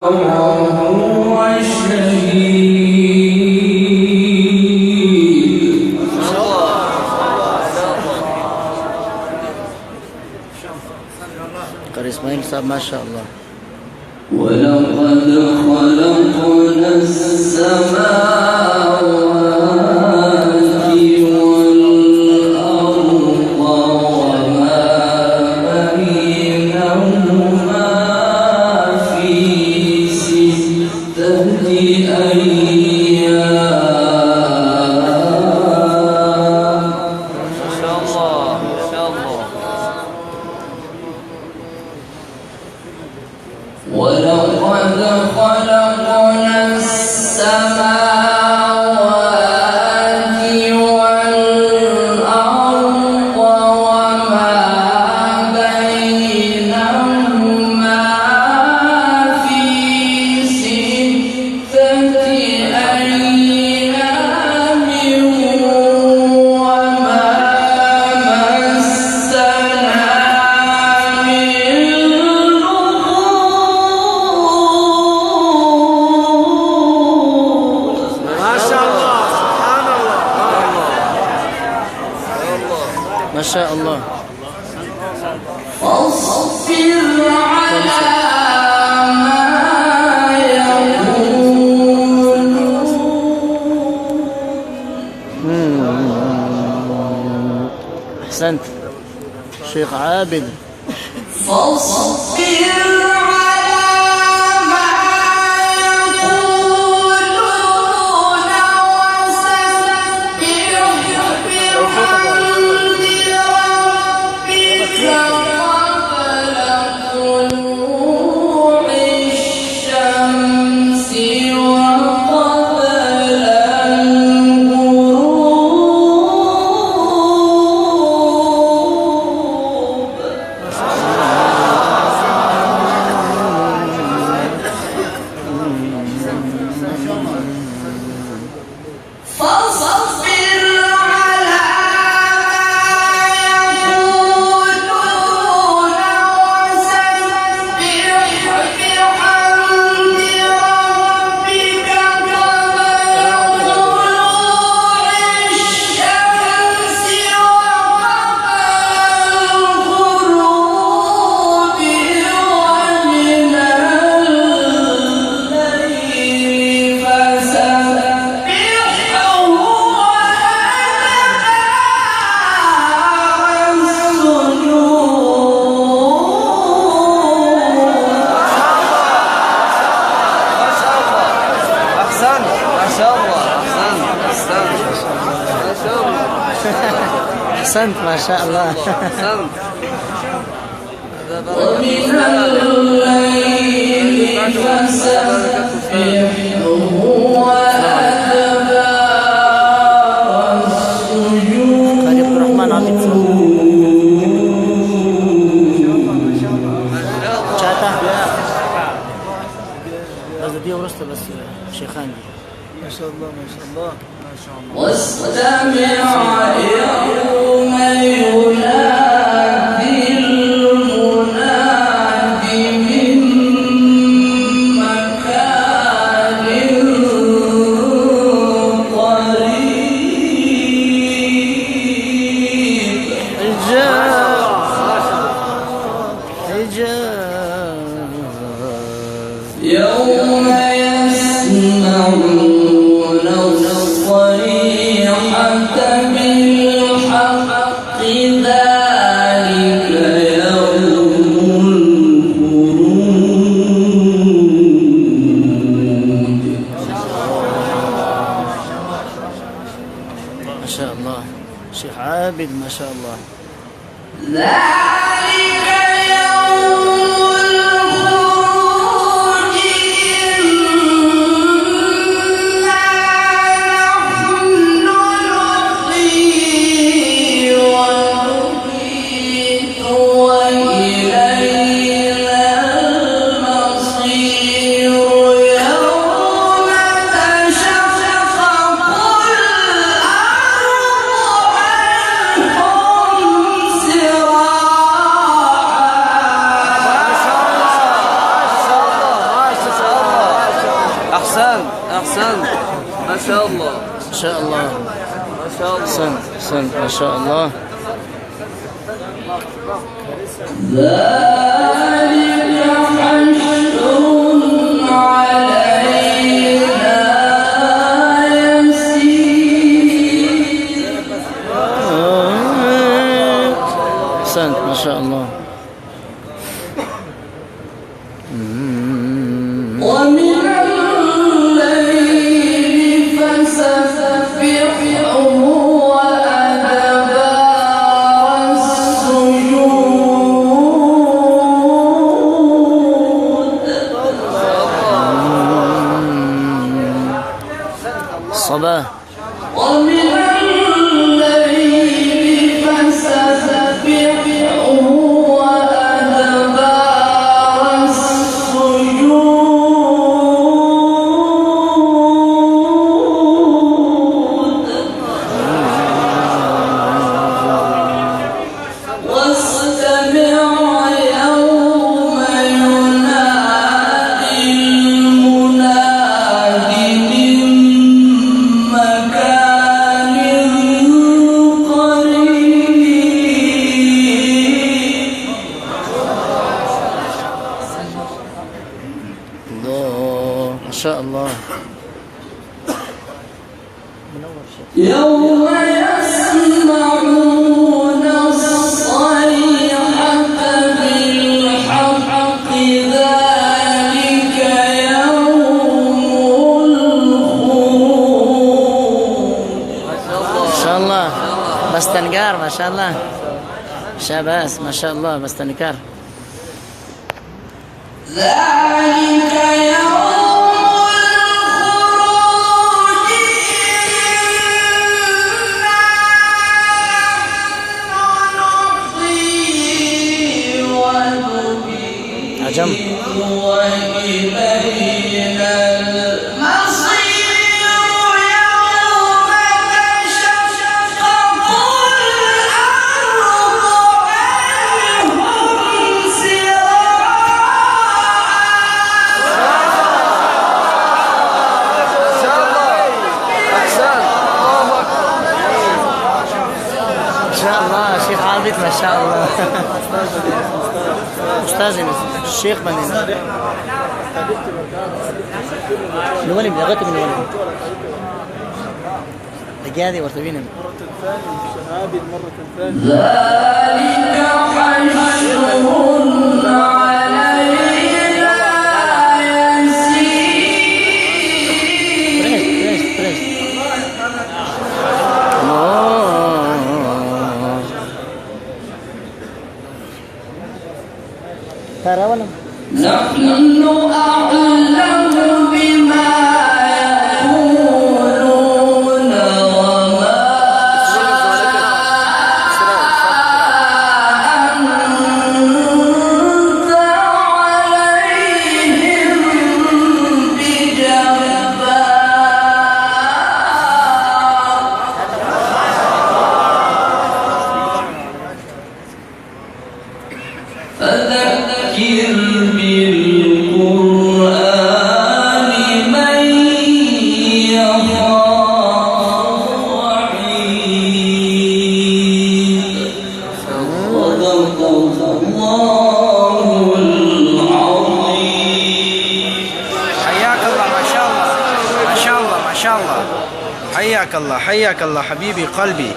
وهو الشهيد. قاري اسماعيل صاحب ما شاء الله. ولقد خلقنا السماوات والأرض وما بينهما في 6 أيام. ما شاء الله ما شاء الله. ولقد خلقنا السماوات والأرض وما بينهما في 6 أيام وما مسنا من ما شاء الله. فاصبر على ما يقولون. أحسنت شيخ عابد. فاصبر على ما يقولون وسبح بحمد ربك قبل طلوع الشمس وقبل الغروب. فاصبر على ما يقولون وسبح بحمد ربك قبل طلوع الشمس وقبل الغروب ومن الليل فسبحه وأدبار السجود. أحسنت ما شاء الله. أحسنت ما شاء الله. أحسنت. ومن الليل فسبحه وأدبار السجود. قاري عبد الرحمن عبد شاتا هذا دي ورثة بس شيخان. ما شاء الله ما شاء الله ما شاء الله. واستمع يوم ينادي المنادي من مكان قريب. يوم يسمعون الصيحة بالحق ذلك يوم الخروج. ما شاء الله شيخ عابد ما شاء الله. ذلك يوم الخروج إنا أحسنت ما شاء الله ما شاء الله. ما شاء الله. أحسنت أحسنت ما شاء الله. أحسنت ما شاء الله. ومن الليل فسبحه وأدبار السجود. الصباح. ومن الليل فسبحه وأدبار السجود. واستمع يوم ينادي المناد من مكان قريب. الله ما شاء الله. يوم يسمعون الصيحة بالحق ذلك يوم الخروج. ما شاء الله بستنقار ما شاء الله. شاباس ما شاء الله بستنقار. ذلك يوم الخروج عجم. وإلينا المصير يوم تشقق الأرض عنهم ما شاء الله شيخ عابد ما شاء الله. أستاذنا الشيخ بنينا من وين لغته من وين؟ لقيادي ورتبينا. ذلك حشر علينا يسير. نحن أعلم بما يقولون وما أنت عليهم بجبار. فذكر بالقرآن من يخاف وعيد. صدق الله العظيم. حياك الله ما شاء الله ما شاء الله ما شاء الله. حياك الله حياك الله حبيبي قلبي.